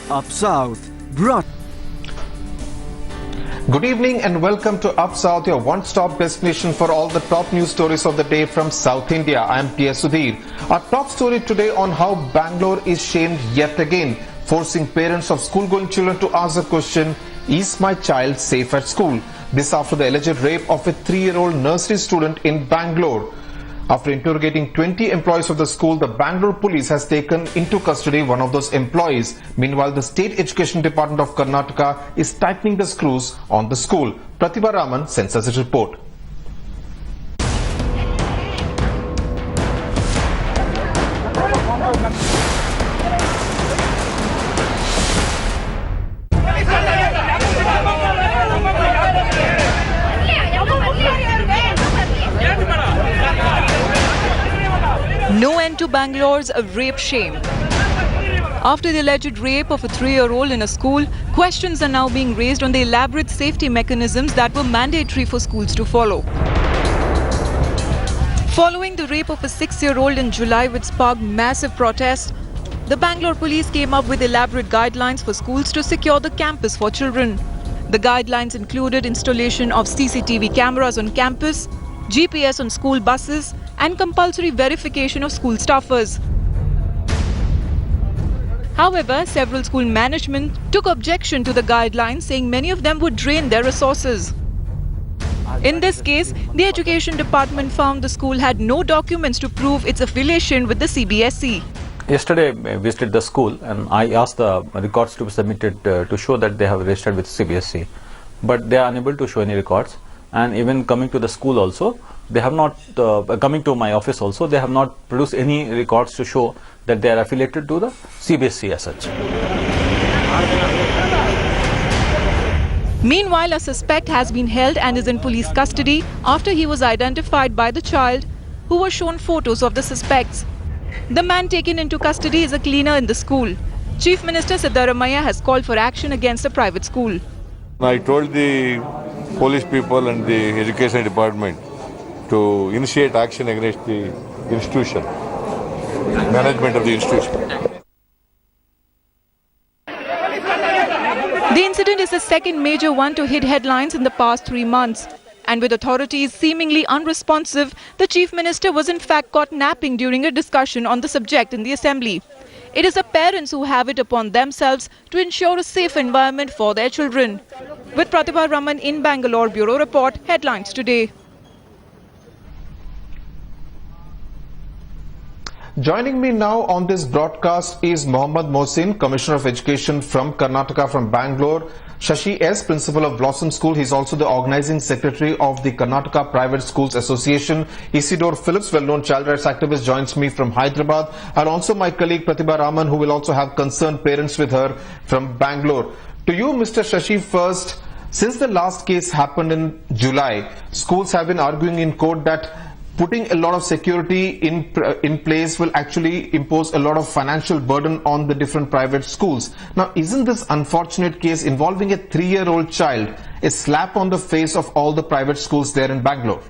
Up South, brought. Good evening and welcome to Up South, your one-stop destination for all the top news stories of the day from South India. I am P.S. Sudhir. Our top story today on how Bangalore is shamed yet again, forcing parents of school-going children to ask the question, is my child safe at school? This after the alleged rape of a 3-year-old nursery student in Bangalore. After interrogating 20 employees of the school, the Bangalore police has taken into custody one of those employees. Meanwhile, the State Education Department of Karnataka is tightening the screws on the school. Pratibha Raman sends us a report. No end to Bangalore's rape shame. After the alleged rape of a 3-year-old in a school, questions are now being raised on the elaborate safety mechanisms that were mandatory for schools to follow. Following the rape of a 6-year-old in July, which sparked massive protests, the Bangalore police came up with elaborate guidelines for schools to secure the campus for children. The guidelines included installation of CCTV cameras on campus, GPS on school buses, and compulsory verification of school staffers. However, several school management took objection to the guidelines, saying many of them would drain their resources. In this case, the Education Department found the school had no documents to prove its affiliation with the CBSE. Yesterday, I visited the school and I asked the records to be submitted to show that they have registered with CBSE. But they are unable to show any records. And even coming to the school also, they have not, coming to my office also, they have not produced any records to show that they are affiliated to the CBSE as such. Meanwhile, a suspect has been held and is in police custody after he was identified by the child, who was shown photos of the suspects. The man taken into custody is a cleaner in the school. Chief Minister Siddaramaiah has called for action against the private school. I told the police people and the education department to initiate action against the institution, management of the institution. The incident is the second major one to hit headlines in the past 3 months. And with authorities seemingly unresponsive, the Chief Minister was in fact caught napping during a discussion on the subject in the Assembly. It is the parents who have it upon themselves to ensure a safe environment for their children. With Pratibha Raman in Bangalore, Bureau Report, Headlines Today. Joining me now on this broadcast is Mohammad Mohsin, Commissioner of Education from Karnataka from Bangalore. Shashi S, Principal of Blossom School. He's also the Organizing Secretary of the Karnataka Private Schools Association. Isidore Phillips, well-known child rights activist, joins me from Hyderabad. And also my colleague Pratibha Raman, who will also have concerned parents with her from Bangalore. To you, Mr. Shashi, first, since the last case happened in July, schools have been arguing in court that putting a lot of security in place will actually impose a lot of financial burden on the different private schools. Now, isn't this unfortunate case involving a 3-year-old child a slap on the face of all the private schools there in Bangalore?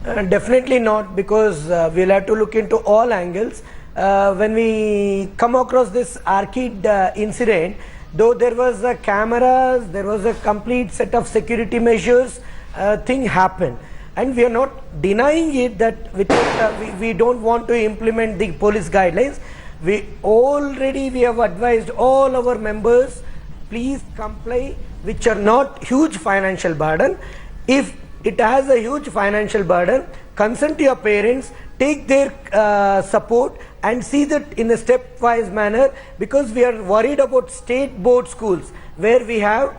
Definitely not, because we'll have to look into all angles. When we come across this Arcade incident, though there was cameras, there was a complete set of security measures, thing happened, and we are not denying it that we don't want to implement the police guidelines. We have advised all our members, please comply, which are not huge financial burden. If it has a huge financial burden, consent to your parents, take their support and see that in a stepwise manner, because we are worried about state board schools where we have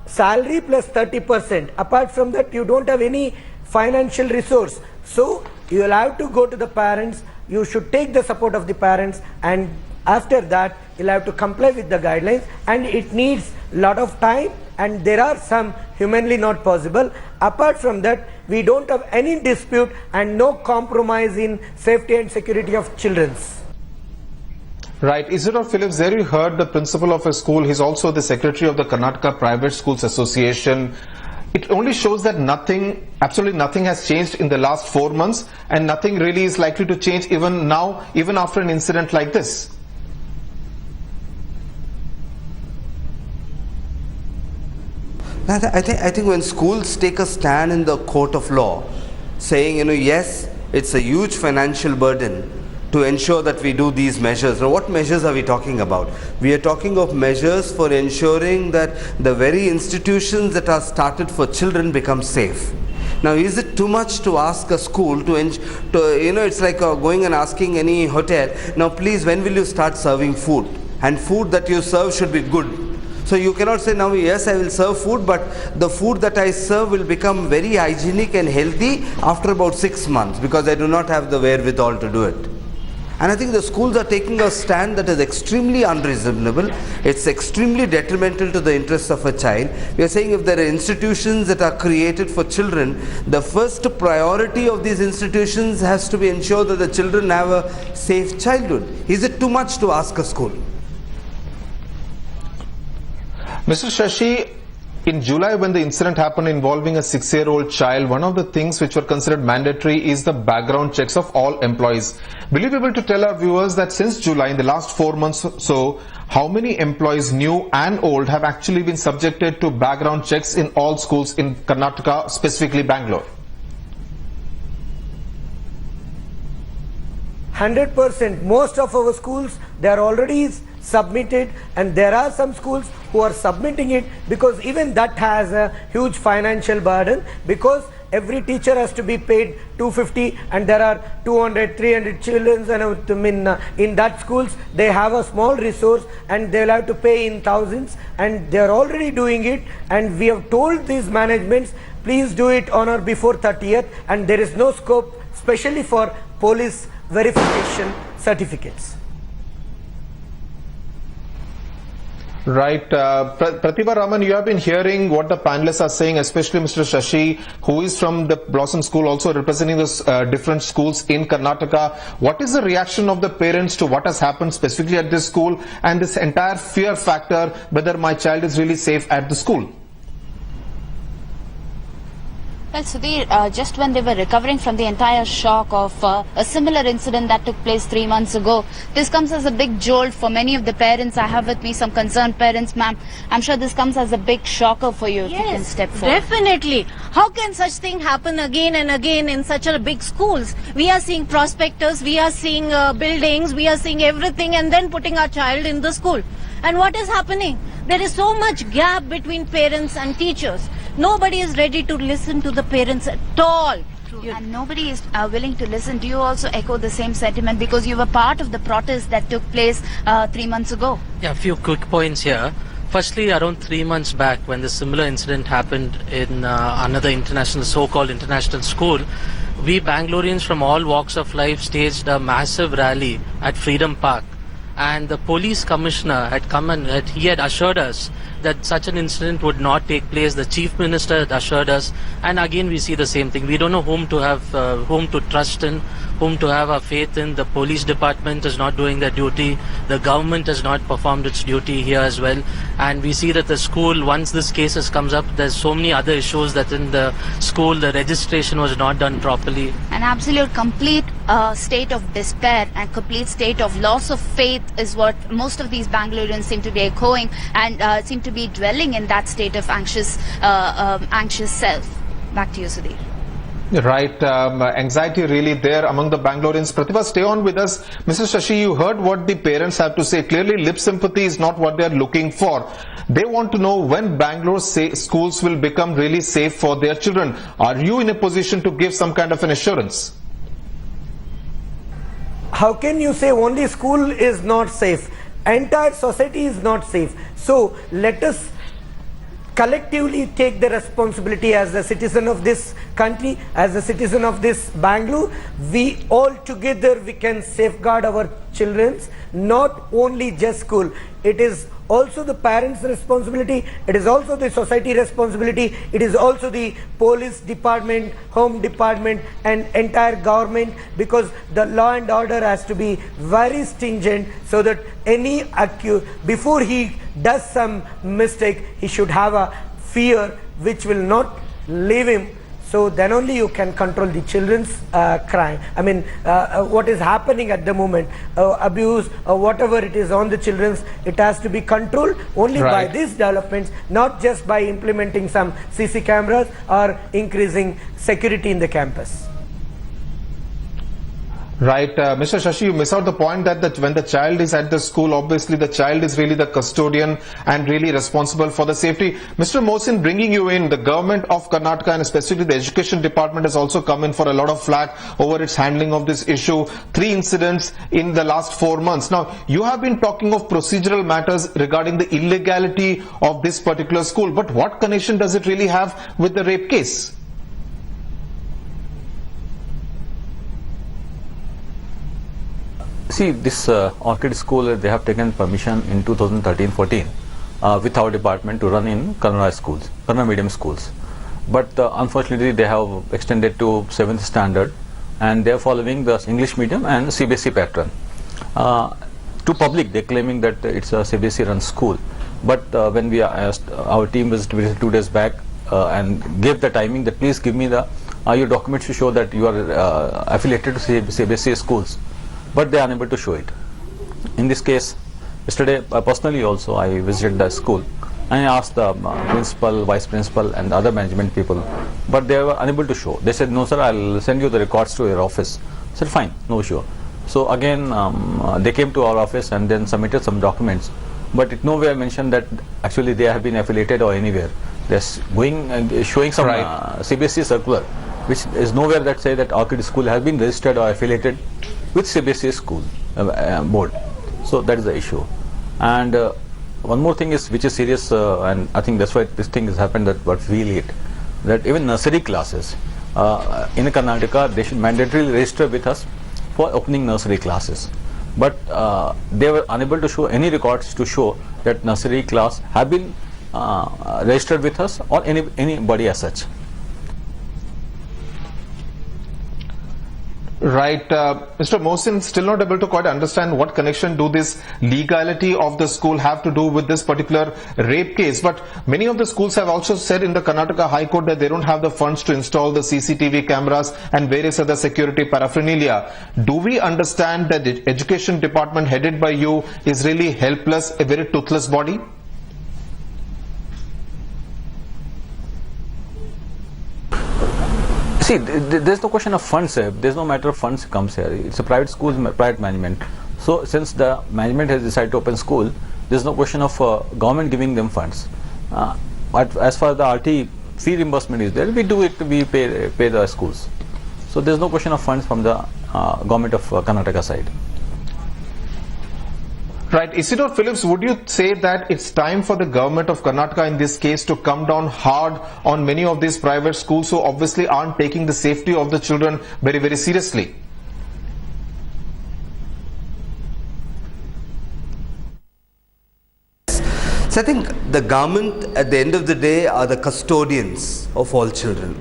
salary plus 30%. Apart from that, you don't have any financial resource. So you will have to go to the parents. You should take the support of the parents, and after that you'll have to comply with the guidelines, and it needs a lot of time, and there are some humanly not possible. Apart from that, we don't have any dispute and no compromise in safety and security of children. Right. Isidore Phillips, there you heard the principal of a school. He's also the secretary of the Karnataka Private Schools Association. It only shows that absolutely nothing has changed in the last 4 months, and nothing really is likely to change even now, even after an incident like this. I think when schools take a stand in the court of law, saying, yes, it's a huge financial burden to ensure that we do these measures. Now, what measures are we talking about? We are talking of measures for ensuring that the very institutions that are started for children become safe. Now, is it too much to ask a school to it's like going and asking any hotel, now please, when will you start serving food? And food that you serve should be good. So you cannot say now, yes, I will serve food, but the food that I serve will become very hygienic and healthy after about 6 months, because I do not have the wherewithal to do it. And I think the schools are taking a stand that is extremely unreasonable. It's extremely detrimental to the interests of a child. We are saying if there are institutions that are created for children, the first priority of these institutions has to be ensure that the children have a safe childhood. Is it too much to ask a school? Mr. Shashi, in July when the incident happened involving a 6-year-old child, one of the things which were considered mandatory is the background checks of all employees. Will you be able to tell our viewers that since July, in the last 4 months or so, how many employees, new and old, have actually been subjected to background checks in all schools in Karnataka, specifically Bangalore? 100%. Most of our schools, they are already submitted, and there are some schools who are submitting it, because even that has a huge financial burden, because every teacher has to be paid 250 and there are 200, 300 children, and in that schools they have a small resource and they'll have to pay in thousands, and they're already doing it. And we have told these managements, please do it on or before 30th, and there is no scope especially for police verification certificates. Right. Pratibha Raman, you have been hearing what the panelists are saying, especially Mr. Shashi, who is from the Blossom School, also representing the different schools in Karnataka. What is the reaction of the parents to what has happened specifically at this school, and this entire fear factor, whether my child is really safe at the school? Well, Sudhir, just when they were recovering from the entire shock of a similar incident that took place 3 months ago, this comes as a big jolt for many of the parents. I have with me some concerned parents, ma'am. I'm sure this comes as a big shocker for you. If you can step forward. Definitely. How can such thing happen again and again in such a big schools? We are seeing prospectors, we are seeing buildings, we are seeing everything, and then putting our child in the school. And what is happening? There is so much gap between parents and teachers. Nobody is ready to listen to the parents at all. And nobody is willing to listen. Do you also echo the same sentiment, because you were part of the protest that took place 3 months ago? Yeah, a few quick points here. Firstly, around 3 months back, when the similar incident happened in another international, so-called international school, we Bangaloreans from all walks of life staged a massive rally at Freedom Park. And the police commissioner had come and he had assured us that such an incident would not take place. The chief minister had assured us, and again we see the same thing. We don't know whom to trust in, whom to have our faith in. The police department is not doing their duty. The government has not performed its duty here as well. And we see that the school, once this case comes up, there's so many other issues that in the school the registration was not done properly. An absolute complete state of despair and complete state of loss of faith is what most of these Bangaloreans seem to be echoing, and seem to be dwelling in that state of anxious self. Back to you, Sudhir. Right. Anxiety really there among the Bangaloreans. Pratibha, stay on with us. Mr. Shashi, you heard what the parents have to say. Clearly, lip sympathy is not what they are looking for. They want to know when Bangalore schools will become really safe for their children. Are you in a position to give some kind of an assurance? How can you say only school is not safe? Entire society is not safe. So let us collectively take the responsibility as a citizen of this country, as a citizen of this Bangalore. We all together, we can safeguard our children, not only just school. It is also the parents' responsibility, it is also the society responsibility, it is also the police department, home department, and entire government, because the law and order has to be very stringent, so that any accused, before he does some mistake, he should have a fear which will not leave him So then only you can control the children's crime. I mean, what is happening at the moment, abuse or whatever it is on the children's, it has to be controlled only by these developments, not just by implementing some CC cameras or increasing security in the campus. Right, Mr. Shashi, you miss out the point that when the child is at the school, obviously the child is really the custodian and really responsible for the safety. Mr. Mohsin, bringing you in, the government of Karnataka and especially the education department has also come in for a lot of flack over its handling of this issue. 3 incidents in the last 4 months. Now, you have been talking of procedural matters regarding the illegality of this particular school, but what connection does it really have with the rape case? See, this Orchid School, they have taken permission in 2013-14 with our department to run in Kannada schools, Kannada medium schools. But unfortunately, they have extended to 7th standard and they are following the English medium and CBSE pattern. To public, they are claiming that it's a CBSE run school. But when we asked, our team visited 2 days back and gave the timing that please give me your documents to show that you are affiliated to CBSE schools. But they are unable to show it. In this case, yesterday personally also I visited the school and I asked the principal, vice principal and other management people, but they were unable to show. They said, no sir, I'll send you the records to your office. I said, fine, no issue. So again, they came to our office and then submitted some documents, but it nowhere mentioned that actually they have been affiliated or anywhere. They're going and showing some CBSE circular, which is nowhere that say that Orchid School has been registered or affiliated with CBSE school board. So that is the issue. And one more thing is which is serious, and I think that's why this thing has happened, that what we lead, that even nursery classes in Karnataka, they should mandatorily register with us for opening nursery classes. But they were unable to show any records to show that nursery class have been registered with us or anybody as such. Right, Mr. Mohsin, still not able to quite understand what connection do this legality of the school have to do with this particular rape case. But many of the schools have also said in the Karnataka High Court that they don't have the funds to install the CCTV cameras and various other security paraphernalia. Do we understand that the education department headed by you is really helpless, a very toothless body? See, there's no question of funds here. There's no matter of funds comes here. It's a private school, private management. So since the management has decided to open school, there's no question of government giving them funds. But as far as the RT fee reimbursement is there, we do it, we pay the schools. So there's no question of funds from the government of Karnataka side. Right. Isidore Phillips, would you say that it's time for the government of Karnataka in this case to come down hard on many of these private schools who obviously aren't taking the safety of the children very, very seriously? So I think the government at the end of the day are the custodians of all children.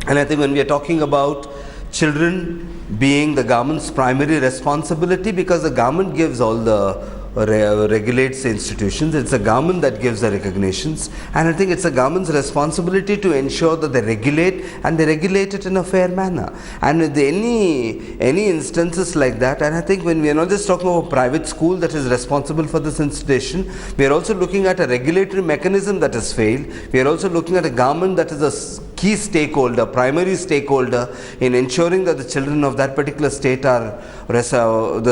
And I think when we are talking about children being the government's primary responsibility, because the government gives all the regulates the institutions, it's the government that gives the recognitions, and I think it's the government's responsibility to ensure that they regulate, and they regulate it in a fair manner. And with any instances like that, and I think when we are not just talking about a private school that is responsible for this institution, we are also looking at a regulatory mechanism that has failed. We are also looking at a government that is a key stakeholder, primary stakeholder in ensuring that the children of that particular state are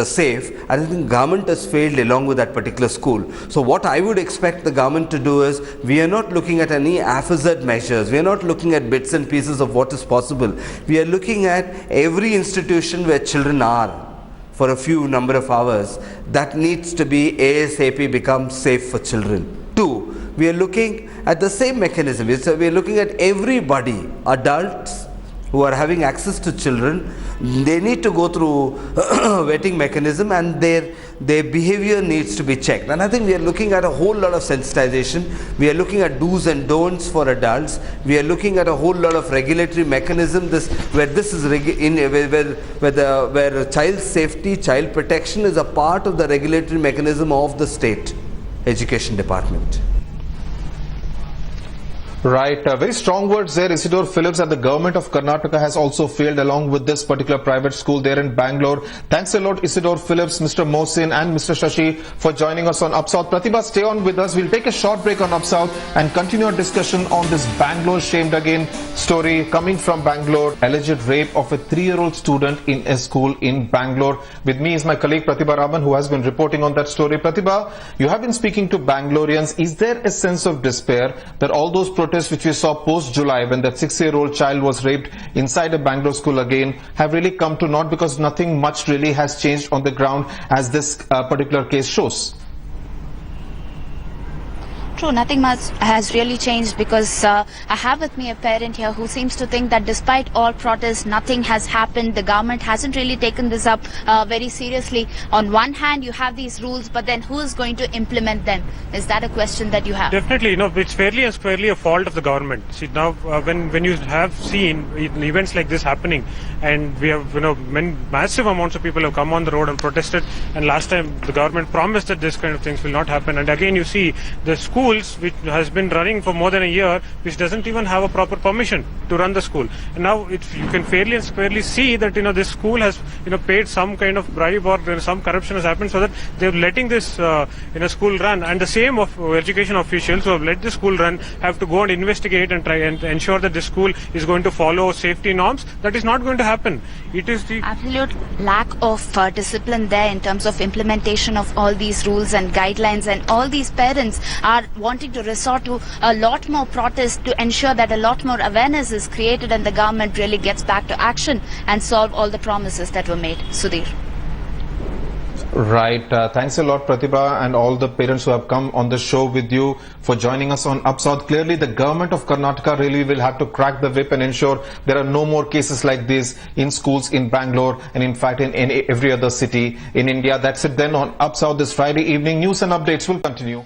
safe. And I think government has failed along with that particular school. So what I would expect the government to do is, we are not looking at any haphazard measures. We are not looking at bits and pieces of what is possible. We are looking at every institution where children are for a few number of hours, that needs to be ASAP become safe for children. 2, we are looking at the same mechanism. We are looking at everybody, adults who are having access to children, they need to go through vetting mechanism, and their behavior needs to be checked. And I think we are looking at a whole lot of sensitization. We are looking at do's and don'ts for adults. We are looking at a whole lot of regulatory mechanism where child safety, child protection is a part of the regulatory mechanism of the state education department. Right, very strong words there, Isidore Phillips, that the government of Karnataka has also failed along with this particular private school there in Bangalore. Thanks a lot, Isidore Phillips, Mr. Mohsin and Mr. Shashi for joining us on Up South. Pratibha, stay on with us. We'll take a short break on Up South and continue our discussion on this Bangalore shamed again story coming from Bangalore. Alleged rape of a 3-year-old student in a school in Bangalore. With me is my colleague Pratibha Raman, who has been reporting on that story. Pratibha, you have been speaking to Bangaloreans. Is there a sense of despair that all those protests which we saw post-July when that 6-year-old child was raped inside a Bangalore school again have really come to naught because nothing much really has changed on the ground as this particular case shows? True, nothing much has really changed because I have with me a parent here who seems to think that despite all protests, nothing has happened. The government hasn't really taken this up very seriously. On one hand, you have these rules, but then who is going to implement them? Is that a question that you have? Definitely, it's fairly and squarely a fault of the government. See, now when you have seen events like this happening, and we have massive amounts of people have come on the road and protested, and last time the government promised that this kind of things will not happen, and again you see the schools which has been running for more than a year, which doesn't even have a proper permission to run the school, and now you can fairly and squarely see that this school has paid some kind of bribe or some corruption has happened, so that they're letting this school run, and the same of education officials who have let the school run have to go and investigate and try and ensure that the school is going to follow safety norms. That is not going to happen. It is the absolute lack of discipline there in terms of implementation of all these rules and guidelines, and all these parents are wanting to resort to a lot more protests to ensure that a lot more awareness is created and the government really gets back to action and solve all the promises that were made. Sudhir. Right. Thanks a lot, Pratibha, and all the parents who have come on the show with you for joining us on Up South. Clearly, the government of Karnataka really will have to crack the whip and ensure there are no more cases like this in schools in Bangalore and in fact in every other city in India. That's it then on Up South this Friday evening. News and updates will continue.